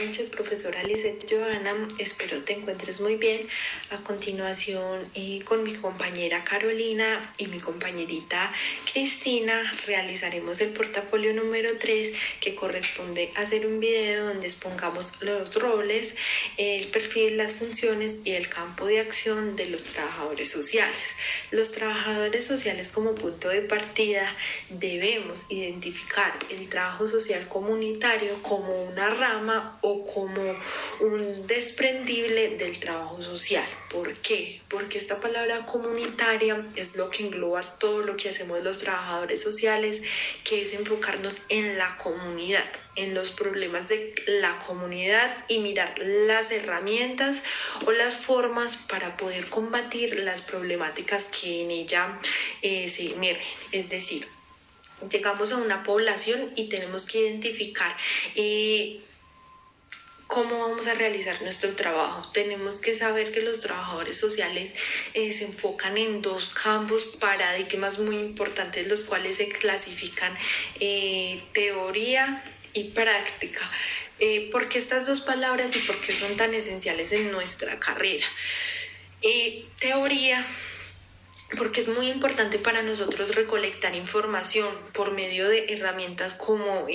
noches, profesora Lizeth Joana. Espero te encuentres muy bien. A continuación, con mi compañera Carolina y mi compañerita Cristina, realizaremos el portafolio número 3, que corresponde a hacer un video donde expongamos los roles, el perfil, las funciones y el campo de acción de los trabajadores sociales. Los trabajadores sociales, como punto de partida, debemos identificar el trabajo social comunitario como una rama o como un desprendible del trabajo social. ¿Por qué? Porque esta palabra comunitaria es lo que engloba todo lo que hacemos los trabajadores sociales, que es enfocarnos en la comunidad, en los problemas de la comunidad y mirar las herramientas o las formas para poder combatir las problemáticas que en ella se emergen. Es decir, llegamos a una población y tenemos que identificar cómo vamos a realizar nuestro trabajo. Tenemos que saber que los trabajadores sociales se enfocan en dos campos, paradigmas muy importantes, los cuales se clasifican teoría y práctica. ¿Por qué estas dos palabras y por qué son tan esenciales en nuestra carrera? Teoría, porque es muy importante para nosotros recolectar información por medio de herramientas como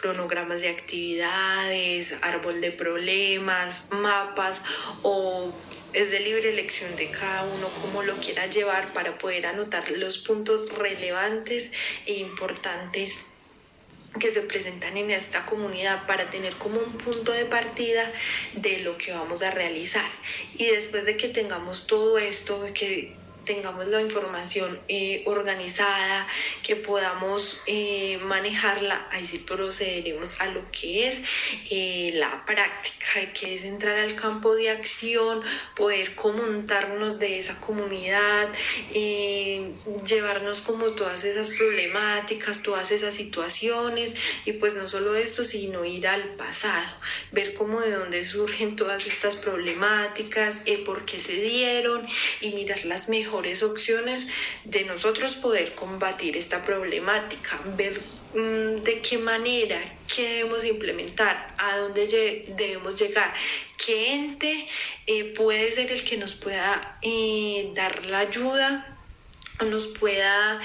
cronogramas de actividades, árbol de problemas, mapas, o es de libre elección de cada uno cómo lo quiera llevar, para poder anotar los puntos relevantes e importantes que se presentan en esta comunidad, para tener como un punto de partida de lo que vamos a realizar. Y después de que tengamos todo esto, que tengamos la información organizada, que podamos manejarla, ahí sí procederemos a lo que es la práctica, que es entrar al campo de acción, poder comunicarnos de esa comunidad, llevarnos como todas esas problemáticas, todas esas situaciones, y pues no solo esto, sino ir al pasado, ver cómo de dónde surgen todas estas problemáticas, por qué se dieron, y mirar las mejores opciones de nosotros poder combatir esta problemática, ver de qué manera, qué debemos implementar, a dónde debemos llegar, qué ente puede ser el que nos pueda dar la ayuda, nos pueda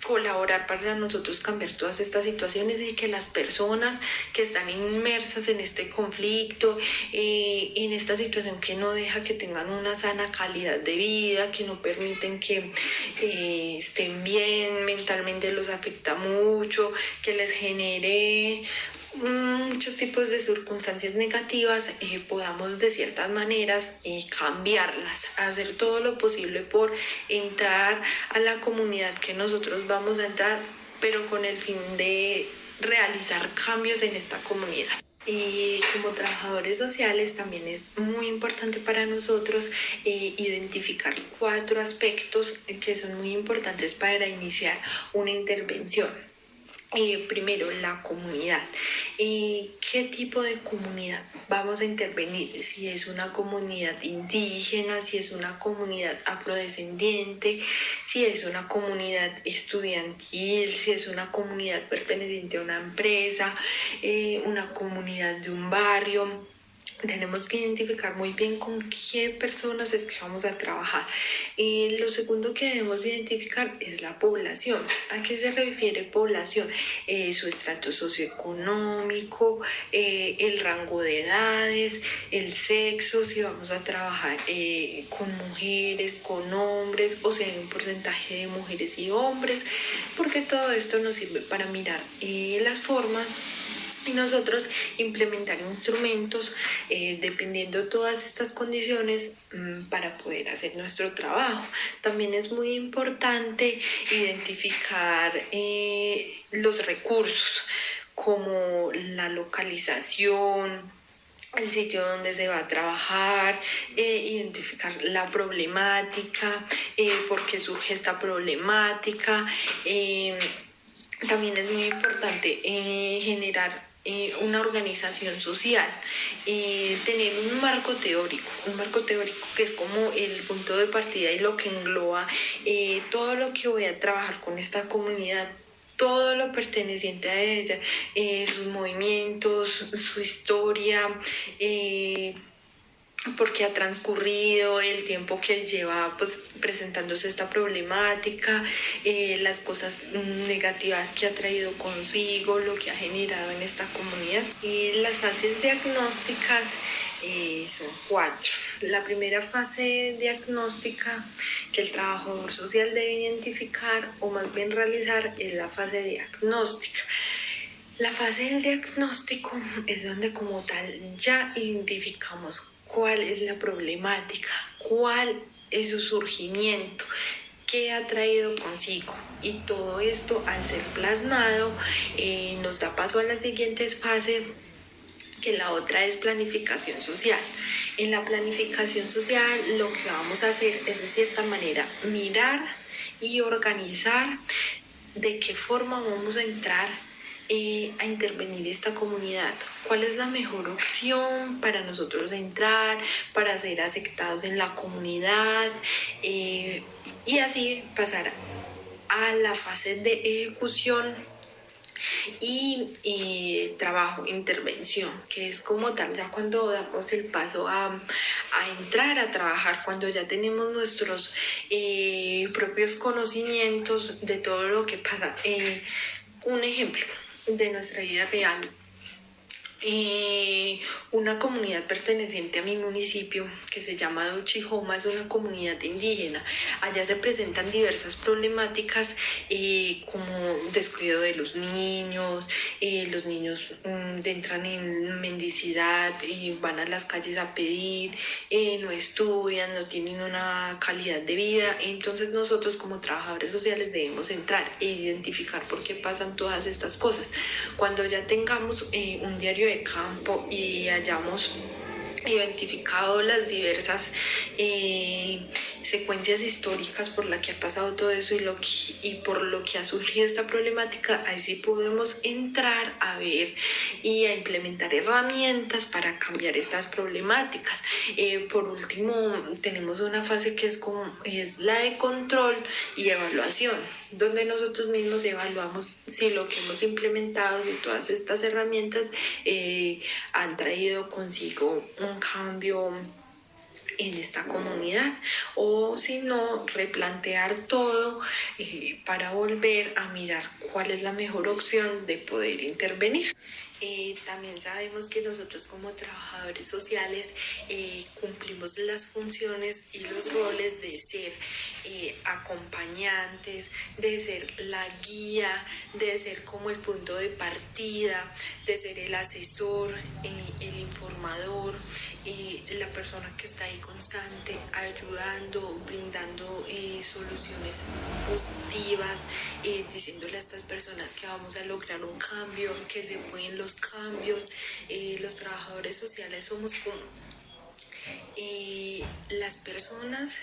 colaborar para nosotros cambiar todas estas situaciones, y que las personas que están inmersas en este conflicto, en esta situación que no deja que tengan una sana calidad de vida, que no permiten que estén bien, mentalmente los afecta mucho, que les genere muchos tipos de circunstancias negativas, podamos de ciertas maneras cambiarlas, hacer todo lo posible por entrar a la comunidad que nosotros vamos a entrar, pero con el fin de realizar cambios en esta comunidad. Y como trabajadores sociales también es muy importante para nosotros identificar 4 aspectos que son muy importantes para iniciar una intervención. Primero, la comunidad. ¿Qué tipo de comunidad vamos a intervenir? Si es una comunidad indígena, si es una comunidad afrodescendiente, si es una comunidad estudiantil, si es una comunidad perteneciente a una empresa, una comunidad de un barrio. Tenemos que identificar muy bien con qué personas es que vamos a trabajar. Lo segundo que debemos identificar es la población. ¿A qué se refiere población? Su estrato socioeconómico, el rango de edades, el sexo, si vamos a trabajar con mujeres, con hombres, o sea, un porcentaje de mujeres y hombres, porque todo esto nos sirve para mirar las formas y nosotros implementar instrumentos dependiendo de todas estas condiciones para poder hacer nuestro trabajo. También es muy importante identificar los recursos, como la localización, el sitio donde se va a trabajar, identificar la problemática, por qué surge esta problemática. También es muy importante generar una organización social, tener un marco teórico que es como el punto de partida y lo que engloba todo lo que voy a trabajar con esta comunidad, todo lo perteneciente a ella, sus movimientos, su historia, porque ha transcurrido el tiempo que lleva pues presentándose esta problemática, las cosas negativas que ha traído consigo, lo que ha generado en esta comunidad. Y las fases diagnósticas son 4. La primera fase diagnóstica que el trabajador social debe identificar o más bien realizar es la fase diagnóstica. La fase del diagnóstico es donde como tal ya identificamos cuál es la problemática, cuál es su surgimiento, qué ha traído consigo. Y todo esto al ser plasmado nos da paso a la siguiente fase, que la otra es planificación social. En la planificación social lo que vamos a hacer es de cierta manera mirar y organizar de qué forma vamos a entrar a intervenir esta comunidad, cuál es la mejor opción para nosotros entrar, para ser aceptados en la comunidad, y así pasar a la fase de ejecución y trabajo, intervención, que es como tal ya cuando damos el paso a entrar a trabajar, cuando ya tenemos nuestros propios conocimientos de todo lo que pasa. Un ejemplo de nuestra vida real. Una comunidad perteneciente a mi municipio que se llama Duchijoma es una comunidad indígena. Allá se presentan diversas problemáticas como descuido de los niños entran en mendicidad y van a las calles a pedir, no estudian, no tienen una calidad de vida. Entonces nosotros como trabajadores sociales debemos entrar e identificar por qué pasan todas estas cosas. Cuando ya tengamos un diario de campo y hayamos identificado las diversas secuencias históricas por las que ha pasado todo eso y por lo que ha surgido esta problemática, ahí sí podemos entrar a ver y a implementar herramientas para cambiar estas problemáticas. Por último, tenemos una fase que es la de control y evaluación, donde nosotros mismos evaluamos si lo que hemos implementado, si todas estas herramientas han traído consigo un cambio en esta comunidad, o si no, replantear todo para volver a mirar cuál es la mejor opción de poder intervenir. También sabemos que nosotros como trabajadores sociales cumplimos las funciones y los roles de ser acompañantes, de ser la guía, de ser como el punto de partida, de ser el asesor, el informador, la persona que está ahí constante, ayudando, brindando soluciones positivas, diciéndole a estas personas que vamos a lograr un cambio, que se pueden los cambios. Los trabajadores sociales somos como las personas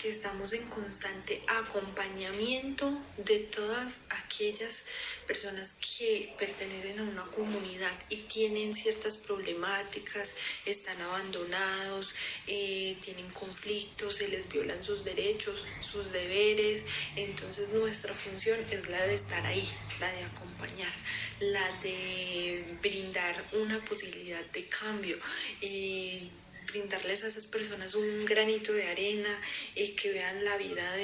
que estamos en constante acompañamiento de todas aquellas personas que pertenecen a una comunidad y tienen ciertas problemáticas, están abandonados, tienen conflictos, se les violan sus derechos, sus deberes. Entonces nuestra función es la de estar ahí, la de acompañar, la de brindar una posibilidad de cambio, brindarles a esas personas un granito de arena, que vean la vida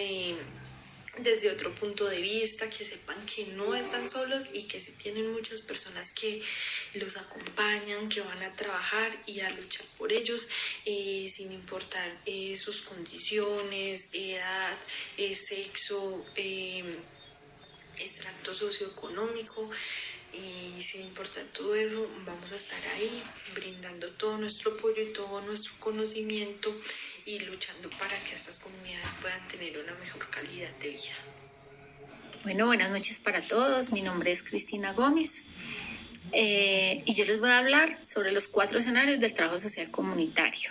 desde otro punto de vista, que sepan que no están solos y que sí tienen muchas personas que los acompañan, que van a trabajar y a luchar por ellos, sin importar sus condiciones, edad, sexo, extracto socioeconómico. Y sin importar todo eso, vamos a estar ahí brindando todo nuestro apoyo y todo nuestro conocimiento y luchando para que estas comunidades puedan tener una mejor calidad de vida. Bueno, buenas noches para todos. Mi nombre es Cristina Gómez y yo les voy a hablar sobre los 4 escenarios del trabajo social comunitario.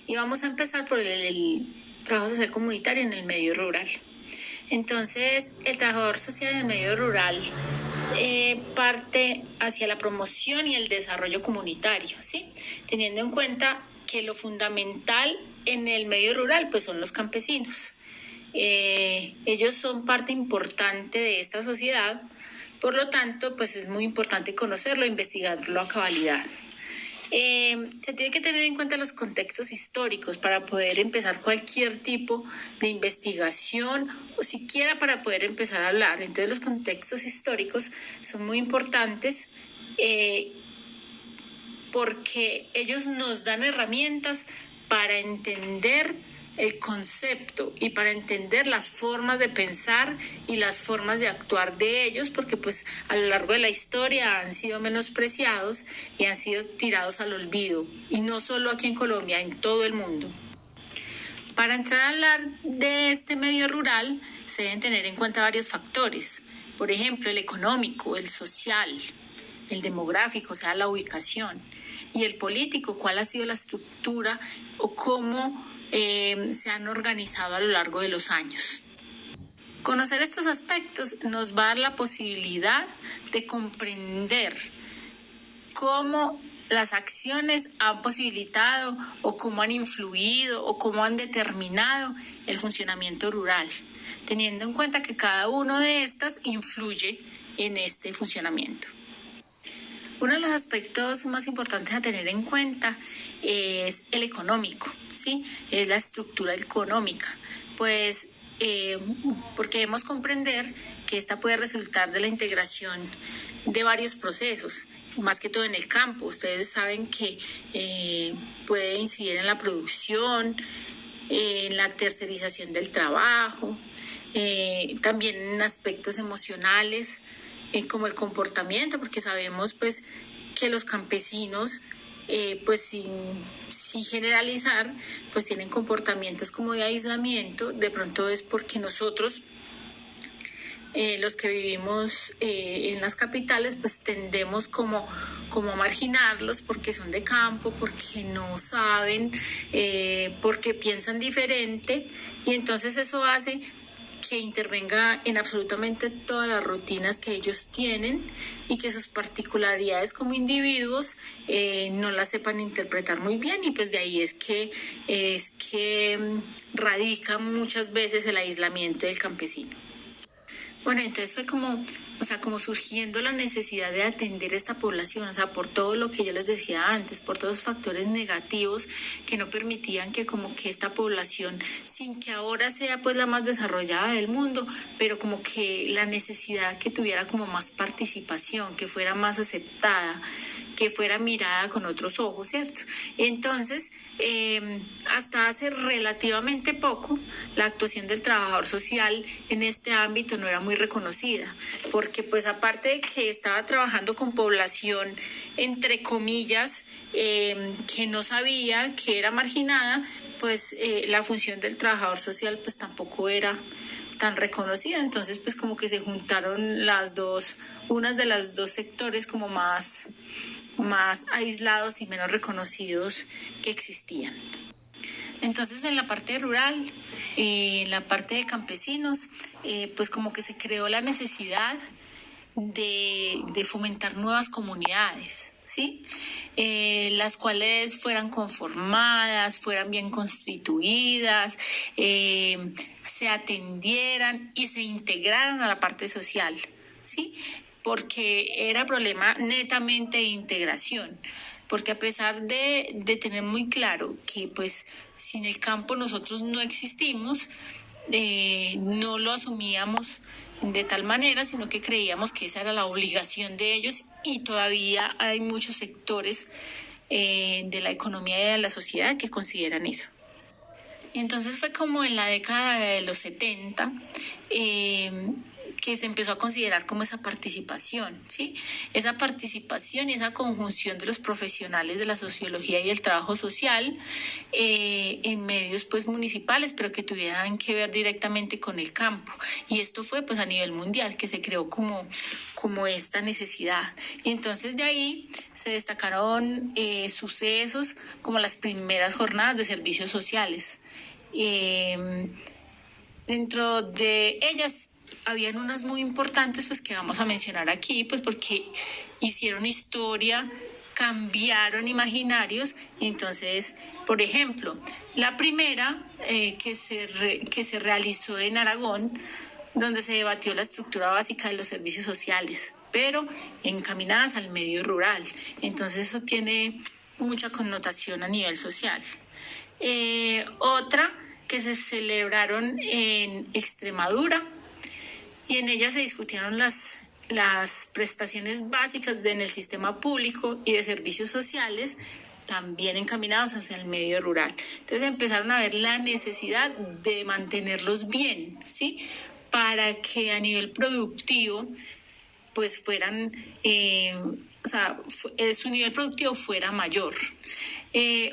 Y vamos a empezar por el trabajo social comunitario en el medio rural. Entonces, el trabajador social en el medio rural parte hacia la promoción y el desarrollo comunitario, ¿sí? Teniendo en cuenta que lo fundamental en el medio rural pues son los campesinos. Ellos son parte importante de esta sociedad Por lo tanto, pues es muy importante conocerlo e investigarlo a cabalidad. Se tiene que tener en cuenta los contextos históricos para poder empezar cualquier tipo de investigación o siquiera para poder empezar a hablar. Entonces los contextos históricos son muy importantes porque ellos nos dan herramientas para entender el concepto y para entender las formas de pensar y las formas de actuar de ellos, porque pues a lo largo de la historia han sido menospreciados y han sido tirados al olvido, y no solo aquí en Colombia, en todo el mundo. Para entrar a hablar de este medio rural se deben tener en cuenta varios factores, por ejemplo el económico, el social, el demográfico, o sea la ubicación, y el político, cuál ha sido la estructura o cómo se han organizado a lo largo de los años. Conocer estos aspectos nos va a dar la posibilidad de comprender cómo las acciones han posibilitado o cómo han influido o cómo han determinado el funcionamiento rural, teniendo en cuenta que cada una de estas influye en este funcionamiento. Uno de los aspectos más importantes a tener en cuenta es el económico, ¿sí? Es la estructura económica, pues porque debemos comprender que esta puede resultar de la integración de varios procesos, más que todo en el campo. Ustedes saben que puede incidir en la producción, en la tercerización del trabajo, también en aspectos emocionales, como el comportamiento, porque sabemos pues que los campesinos pues sin generalizar pues tienen comportamientos como de aislamiento. De pronto es porque nosotros los que vivimos en las capitales pues tendemos como a marginarlos porque son de campo, porque no saben, porque piensan diferente, y entonces eso hace que intervenga en absolutamente todas las rutinas que ellos tienen y que sus particularidades como individuos no las sepan interpretar muy bien, y pues de ahí es que radica muchas veces el aislamiento del campesino. Bueno, entonces fue como surgiendo la necesidad de atender a esta población, por todo lo que yo les decía antes, por todos los factores negativos que no permitían que como que esta población, sin que ahora sea pues la más desarrollada del mundo, pero como que la necesidad que tuviera como más participación, que fuera más aceptada, que fuera mirada con otros ojos, ¿cierto? Entonces, hasta hace relativamente poco, la actuación del trabajador social en este ámbito no era muy reconocida, porque pues aparte de que estaba trabajando con población, entre comillas, que no sabía, que era marginada, pues la función del trabajador social pues tampoco era tan reconocida. Entonces pues como que se juntaron unas de las dos sectores como más aislados y menos reconocidos que existían. Entonces en la parte rural, en la parte de campesinos, pues como que se creó la necesidad de fomentar nuevas comunidades, ¿sí? Las cuales fueran conformadas, fueran bien constituidas, se atendieran y se integraran a la parte social, ¿sí? Porque era problema netamente de integración, porque a pesar de tener muy claro que pues sin el campo nosotros no existimos, no lo asumíamos de tal manera, sino que creíamos que esa era la obligación de ellos, y todavía hay muchos sectores de la economía y de la sociedad que consideran eso. Entonces fue como en la década de los 70 que se empezó a considerar como esa participación, ¿sí? Esa participación y esa conjunción de los profesionales de la sociología y el trabajo social en medios pues municipales, pero que tuvieran que ver directamente con el campo. Y esto fue pues a nivel mundial que se creó como esta necesidad. Y entonces de ahí se destacaron sucesos como las primeras jornadas de servicios sociales. Dentro de ellas habían unas muy importantes pues que vamos a mencionar aquí, pues porque hicieron historia, cambiaron imaginarios. Entonces, por ejemplo, la primera que se realizó en Aragón donde se debatió la estructura básica de los servicios sociales, pero encaminadas al medio rural. Entonces eso tiene mucha connotación a nivel social. Otra que se celebraron en Extremadura, y en ella se discutieron las prestaciones básicas en el sistema público y de servicios sociales, también encaminados hacia el medio rural. Entonces empezaron a ver la necesidad de mantenerlos bien, ¿sí? Para que a nivel productivo pues fueran, su nivel productivo fuera mayor.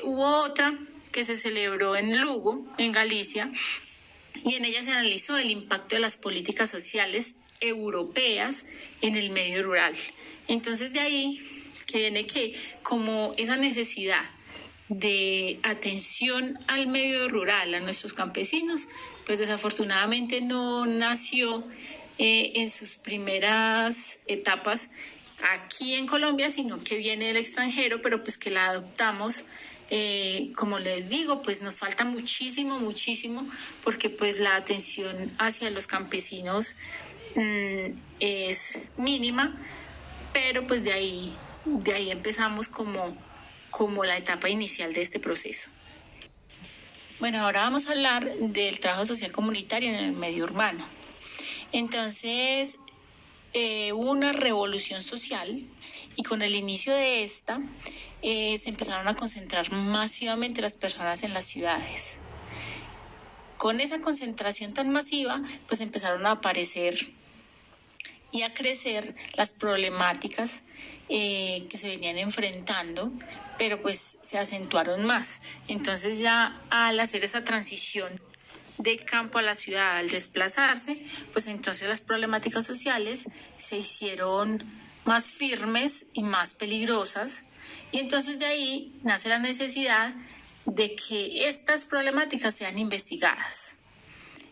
Hubo otra que se celebró en Lugo, en Galicia, y en ella se analizó el impacto de las políticas sociales europeas en el medio rural. Entonces de ahí que viene que como esa necesidad de atención al medio rural, a nuestros campesinos, pues desafortunadamente no nació en sus primeras etapas aquí en Colombia, sino que viene del extranjero, pero pues que la adoptamos. Como les digo, pues nos falta muchísimo, porque pues la atención hacia los campesinos es mínima, pero pues de ahí empezamos como la etapa inicial de este proceso. Bueno, ahora vamos a hablar del trabajo social comunitario en el medio urbano. Entonces, hubo una revolución social y con el inicio de esta se empezaron a concentrar masivamente las personas en las ciudades. Con esa concentración tan masiva, pues empezaron a aparecer y a crecer las problemáticas que se venían enfrentando, pero pues se acentuaron más. Entonces ya al hacer esa transición de campo a la ciudad, al desplazarse, pues entonces las problemáticas sociales se hicieron más firmes y más peligrosas, y entonces de ahí nace la necesidad de que estas problemáticas sean investigadas.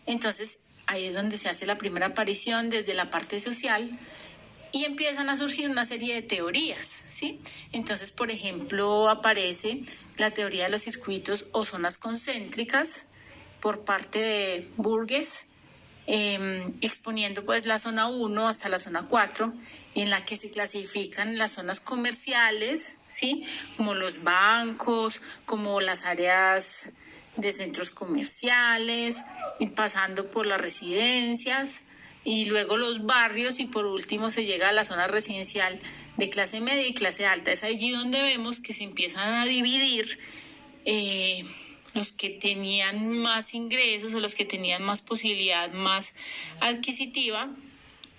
Entonces ahí es donde se hace la primera aparición desde la parte social y empiezan a surgir una serie de teorías, ¿sí? Entonces, por ejemplo, aparece la teoría de los circuitos o zonas concéntricas por parte de Burgess, exponiendo pues la zona 1 hasta la zona 4, en la que se clasifican las zonas comerciales, ¿sí? Como los bancos, como las áreas de centros comerciales, y pasando por las residencias, y luego los barrios, y por último se llega a la zona residencial de clase media y clase alta. Es allí donde vemos que se empiezan a dividir los que tenían más ingresos o los que tenían más posibilidad más adquisitiva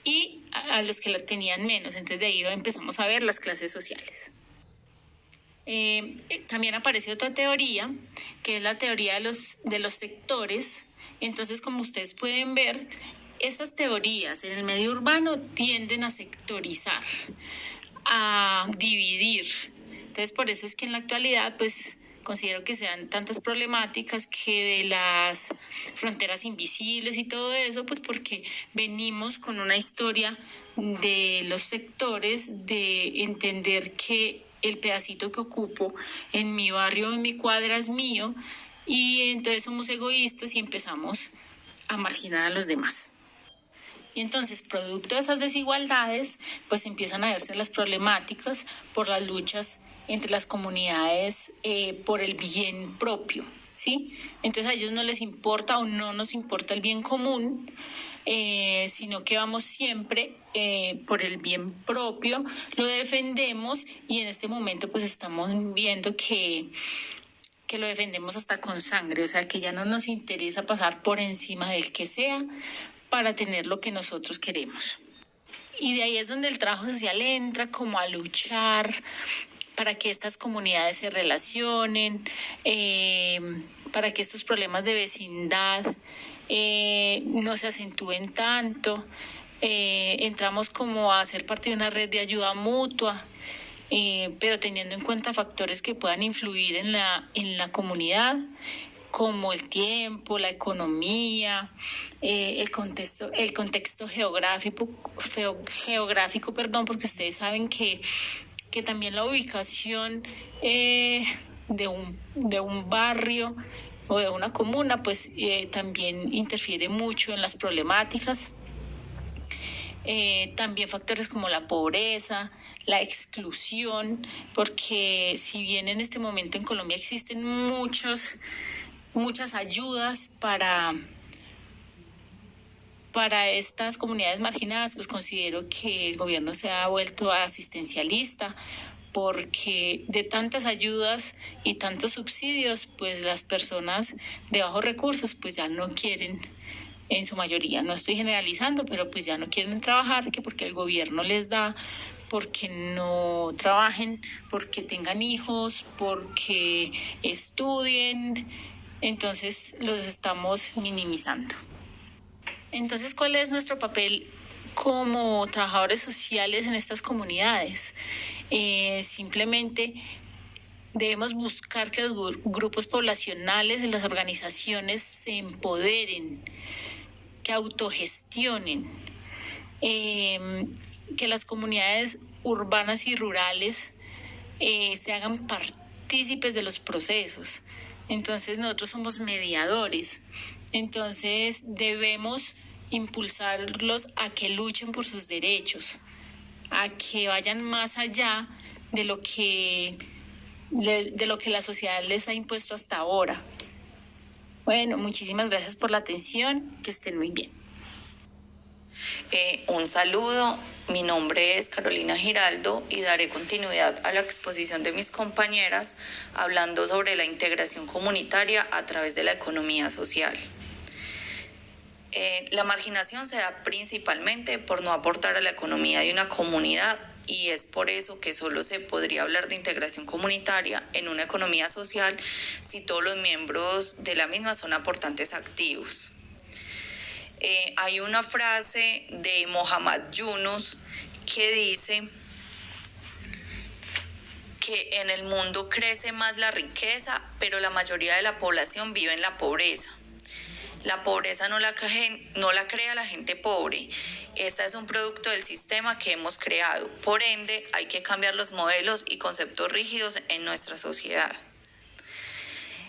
y a los que la tenían menos. Entonces de ahí empezamos a ver las clases sociales. También aparece otra teoría, que es la teoría de los sectores. Entonces, como ustedes pueden ver, estas teorías en el medio urbano tienden a sectorizar, a dividir. Entonces, por eso es que en la actualidad, pues, considero que sean tantas problemáticas que de las fronteras invisibles y todo eso, pues porque venimos con una historia de los sectores, de entender que el pedacito que ocupo en mi barrio, en mi cuadra es mío, y entonces somos egoístas y empezamos a marginar a los demás. Y entonces, producto de esas desigualdades, pues empiezan a verse las problemáticas por las luchas entre las comunidades por el bien propio, ¿sí? Entonces a ellos no les importa o no nos importa el bien común, sino que vamos siempre por el bien propio, lo defendemos, y en este momento pues estamos viendo que lo defendemos hasta con sangre, o sea que ya no nos interesa pasar por encima del que sea para tener lo que nosotros queremos. Y de ahí es donde el trabajo social entra como a luchar para que estas comunidades se relacionen, para que estos problemas de vecindad no se acentúen tanto. Entramos como a ser parte de una red de ayuda mutua, pero teniendo en cuenta factores que puedan influir en la comunidad, como el tiempo, la economía, el contexto geográfico, porque ustedes saben que también la ubicación de un barrio o de una comuna pues también interfiere mucho en las problemáticas. también factores como la pobreza, la exclusión, porque si bien en este momento en Colombia existen muchas ayudas para estas comunidades marginadas, pues considero que el gobierno se ha vuelto asistencialista, porque de tantas ayudas y tantos subsidios, pues las personas de bajos recursos pues ya no quieren, en su mayoría, no estoy generalizando, pero pues ya no quieren trabajar, que porque el gobierno les da, porque no trabajen, porque tengan hijos, porque estudien, entonces los estamos minimizando. Entonces, ¿cuál es nuestro papel como trabajadores sociales en estas comunidades? Simplemente debemos buscar que los grupos poblacionales y las organizaciones se empoderen, que autogestionen, que las comunidades urbanas y rurales se hagan partícipes de los procesos. Entonces nosotros somos mediadores. Entonces debemos impulsarlos a que luchen por sus derechos, a que vayan más allá de lo que la sociedad les ha impuesto hasta ahora. Bueno, muchísimas gracias por la atención, que estén muy bien. Un saludo, mi nombre es Carolina Giraldo y daré continuidad a la exposición de mis compañeras hablando sobre la integración comunitaria a través de la economía social. La marginación se da principalmente por no aportar a la economía de una comunidad y es por eso que solo se podría hablar de integración comunitaria en una economía social si todos los miembros de la misma son aportantes activos. Hay una frase de Muhammad Yunus que dice que en el mundo crece más la riqueza, pero la mayoría de la población vive en la pobreza. La pobreza no la crea la gente pobre. Esta es un producto del sistema que hemos creado. Por ende, hay que cambiar los modelos y conceptos rígidos en nuestra sociedad.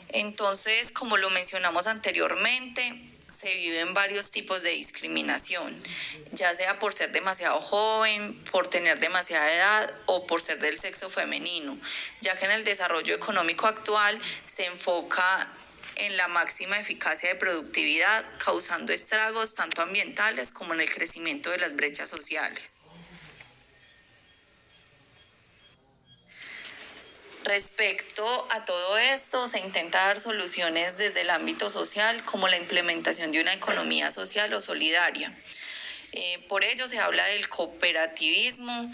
Entonces, como lo mencionamos anteriormente, se viven varios tipos de discriminación, ya sea por ser demasiado joven, por tener demasiada edad o por ser del sexo femenino, ya que en el desarrollo económico actual se enfoca en la máxima eficacia de productividad, causando estragos tanto ambientales como en el crecimiento de las brechas sociales. Respecto a todo esto, se intenta dar soluciones desde el ámbito social, como la implementación de una economía social o solidaria. Por ello se habla del cooperativismo,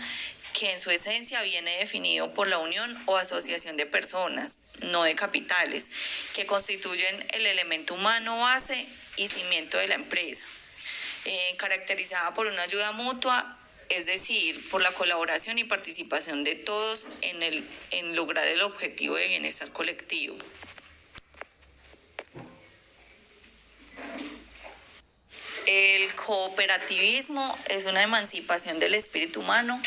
que en su esencia viene definido por la unión o asociación de personas, no de capitales, que constituyen el elemento humano base y cimiento de la empresa, caracterizada por una ayuda mutua, es decir, por la colaboración y participación de todos en lograr el objetivo de bienestar colectivo. El cooperativismo es una emancipación del espíritu humano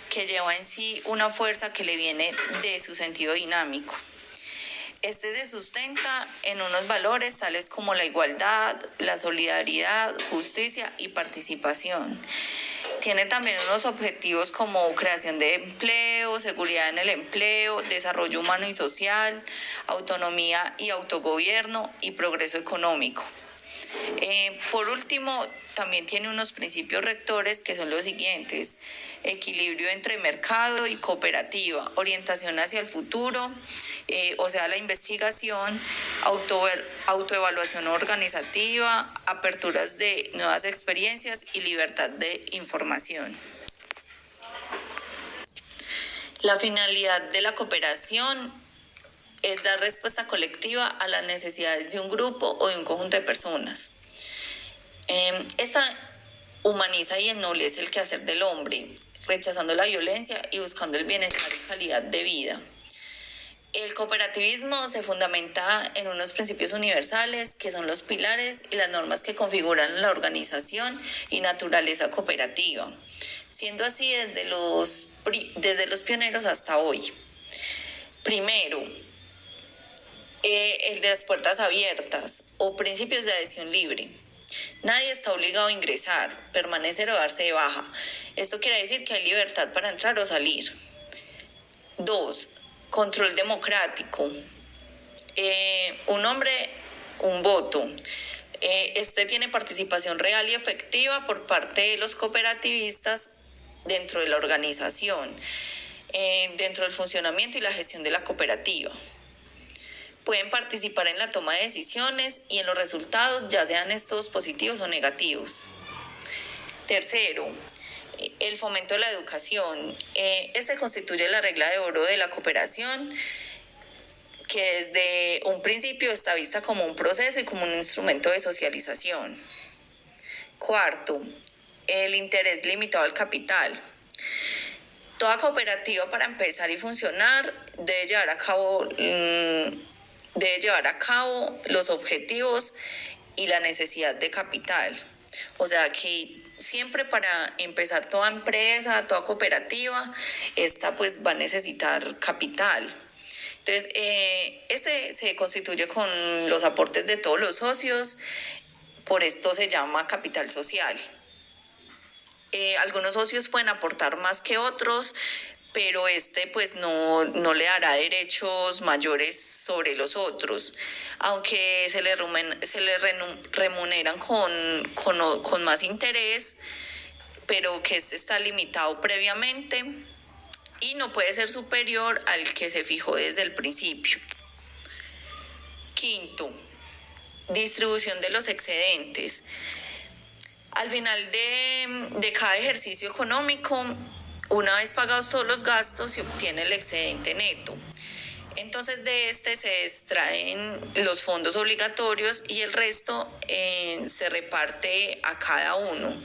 que lleva en sí una fuerza que le viene de su sentido dinámico. Este se sustenta en unos valores tales como la igualdad, la solidaridad, justicia y participación. Tiene también unos objetivos como creación de empleo, seguridad en el empleo, desarrollo humano y social, autonomía y autogobierno y progreso económico. Por último, también tiene unos principios rectores que son los siguientes: equilibrio entre mercado y cooperativa, orientación hacia el futuro, o sea, la investigación, autoevaluación organizativa, aperturas de nuevas experiencias y libertad de información. La finalidad de la cooperación es dar respuesta colectiva a las necesidades de un grupo o de un conjunto de personas. Esta humaniza y ennoblece el quehacer del hombre, rechazando la violencia y buscando el bienestar y calidad de vida. El cooperativismo se fundamenta en unos principios universales que son los pilares y las normas que configuran la organización y naturaleza cooperativa, siendo así desde los pioneros hasta hoy. Primero, el de las puertas abiertas o principios de adhesión libre. Nadie está obligado a ingresar, permanecer o darse de baja. Esto quiere decir que hay libertad para entrar o salir. 2. Control democrático. Un hombre, un voto. Este tiene participación real y efectiva por parte de los cooperativistas dentro de la organización, dentro del funcionamiento y la gestión de la cooperativa. Pueden participar en la toma de decisiones y en los resultados, ya sean estos positivos o negativos. Tercero, el fomento de la educación. Este constituye la regla de oro de la cooperación, que desde un principio está vista como un proceso y como un instrumento de socialización. Cuarto, el interés limitado al capital. Toda cooperativa, para empezar y funcionar, debe llevar a cabo los objetivos y la necesidad de capital. O sea que siempre, para empezar toda empresa, toda cooperativa, esta pues va a necesitar capital. Entonces, este se constituye con los aportes de todos los socios, por esto se llama capital social. Algunos socios pueden aportar más que otros, pero este pues no le dará derechos mayores sobre los otros, aunque se le remuneran con más interés, pero que este está limitado previamente y no puede ser superior al que se fijó desde el principio. Quinto, distribución de los excedentes. Al final de cada ejercicio económico, una vez pagados todos los gastos, se obtiene el excedente neto. Entonces de este se extraen los fondos obligatorios y el resto se reparte a cada uno,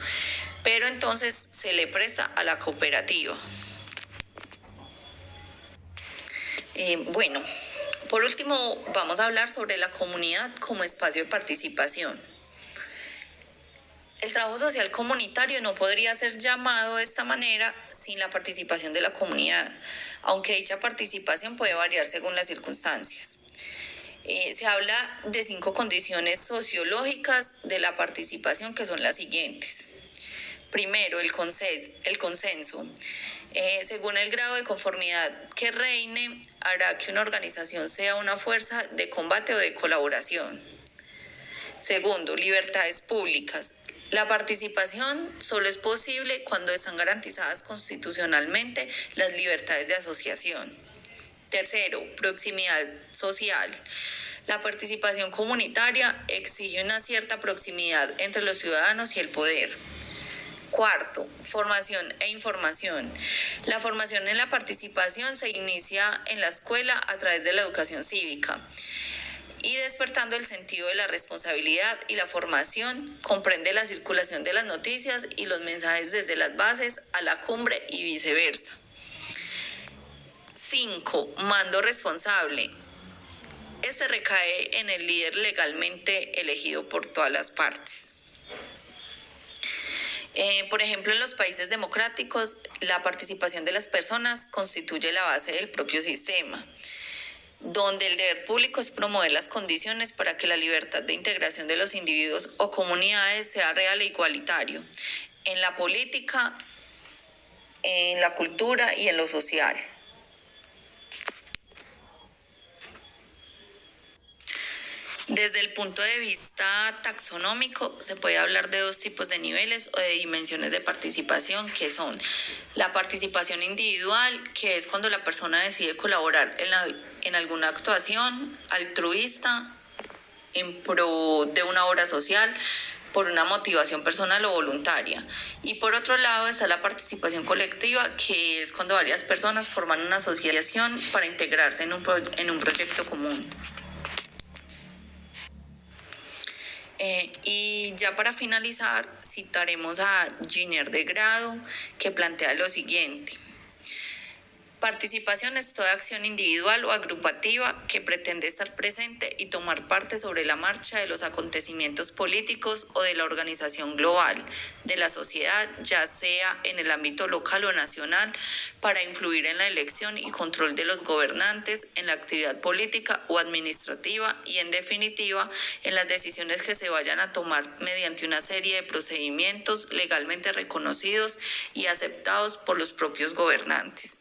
pero entonces se le presta a la cooperativa. Bueno, por último vamos a hablar sobre la comunidad como espacio de participación. El trabajo social comunitario no podría ser llamado de esta manera sin la participación de la comunidad, aunque dicha participación puede variar según las circunstancias. Se habla de 5 condiciones sociológicas de la participación, que son las siguientes. Primero, el consenso. Según el grado de conformidad que reine, hará que una organización sea una fuerza de combate o de colaboración. Segundo, libertades públicas. La participación solo es posible cuando están garantizadas constitucionalmente las libertades de asociación. Tercero, proximidad social. La participación comunitaria exige una cierta proximidad entre los ciudadanos y el poder. Cuarto, formación e información. La formación en la participación se inicia en la escuela a través de la educación cívica y despertando el sentido de la responsabilidad, y la formación comprende la circulación de las noticias y los mensajes desde las bases a la cumbre y viceversa. 5. Mando responsable. Este recae en el líder legalmente elegido por todas las partes. Por ejemplo, en los países democráticos, la participación de las personas constituye la base del propio sistema, donde el deber público es promover las condiciones para que la libertad de integración de los individuos o comunidades sea real e igualitario en la política, en la cultura y en lo social. Desde el punto de vista taxonómico, se puede hablar de 2 tipos de niveles o de dimensiones de participación, que son la participación individual, que es cuando la persona decide colaborar en alguna actuación altruista en pro de una obra social por una motivación personal o voluntaria. Y por otro lado está la participación colectiva, que es cuando varias personas forman una asociación para integrarse en un proyecto común. Y ya para finalizar, citaremos a Giner de Grado, que plantea lo siguiente. Participación es toda acción individual o agrupativa que pretende estar presente y tomar parte sobre la marcha de los acontecimientos políticos o de la organización global de la sociedad, ya sea en el ámbito local o nacional, para influir en la elección y control de los gobernantes, en la actividad política o administrativa y, en definitiva, en las decisiones que se vayan a tomar mediante una serie de procedimientos legalmente reconocidos y aceptados por los propios gobernantes.